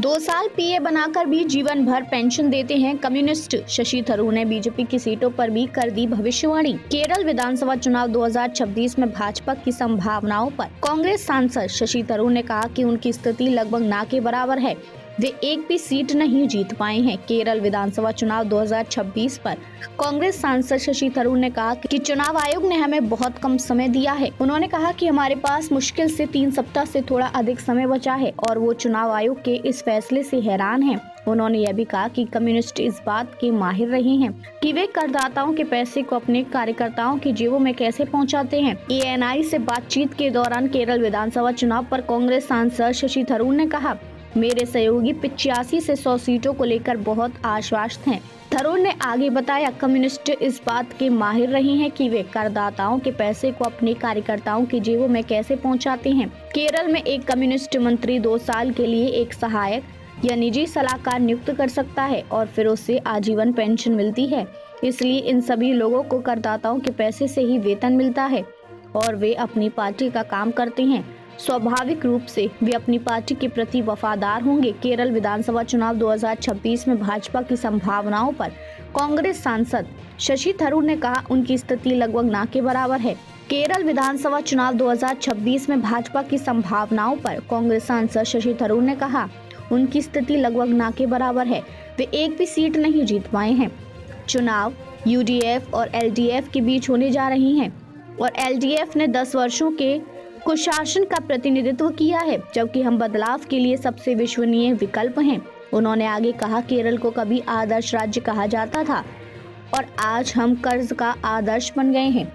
2 साल पीए बनाकर भी जीवन भर पेंशन देते हैं कम्युनिस्ट। शशि थरूर ने बीजेपी की सीटों पर भी कर दी भविष्यवाणी। केरल विधानसभा चुनाव 2026 में भाजपा की संभावनाओं पर कांग्रेस सांसद शशि थरूर ने कहा कि उनकी स्थिति लगभग ना के बराबर है। वे एक भी सीट नहीं जीत पाए हैं। केरल विधानसभा चुनाव 2026 पर कांग्रेस सांसद शशि थरूर ने कहा कि चुनाव आयोग ने हमें बहुत कम समय दिया है। उन्होंने कहा कि हमारे पास मुश्किल से 3 सप्ताह से थोड़ा अधिक समय बचा है और वो चुनाव आयोग के इस फैसले से हैरान हैं। उन्होंने यह भी कहा कि कम्युनिस्ट इस बात के माहिर रहे हैं कि वे करदाताओं के पैसे को अपने कार्यकर्ताओं की जेबों में कैसे पहुंचाते हैं। एएनआई से बातचीत के दौरान केरल विधानसभा चुनाव पर कांग्रेस सांसद शशि थरूर ने कहा, मेरे सहयोगी 85 से 100 सीटों को लेकर बहुत आश्वस्त हैं। थरूर ने आगे बताया, कम्युनिस्ट इस बात के माहिर रहे हैं कि वे करदाताओं के पैसे को अपने कार्यकर्ताओं की जेबों में कैसे पहुंचाते हैं। केरल में एक कम्युनिस्ट मंत्री 2 साल के लिए एक सहायक या निजी सलाहकार नियुक्त कर सकता है और फिर उसे आजीवन पेंशन मिलती है। इसलिए इन सभी लोगों को करदाताओं के पैसे से ही वेतन मिलता है और वे अपनी पार्टी का काम करते हैं। स्वाभाविक रूप से वे अपनी पार्टी के प्रति वफादार होंगे। केरल विधानसभा चुनाव 2026 में भाजपा की संभावनाओं पर कांग्रेस सांसद शशि थरूर ने कहा, उनकी स्थिति लगभग ना के बराबर है। केरल विधानसभा चुनाव 2026 में भाजपा की संभावनाओं पर कांग्रेस सांसद शशि थरूर ने कहा, उनकी स्थिति लगभग ना के बराबर है। वे एक भी सीट नहीं जीत पाए हैं। चुनाव यूडीएफ और एलडीएफ के बीच होने जा रही हैं और एलडीएफ ने 10 वर्षों के कुशासन का प्रतिनिधित्व किया है, जबकि हम बदलाव के लिए सबसे विश्वसनीय विकल्प हैं। उन्होंने आगे कहा, केरल को कभी आदर्श राज्य कहा जाता था और आज हम कर्ज का आदर्श बन गए हैं।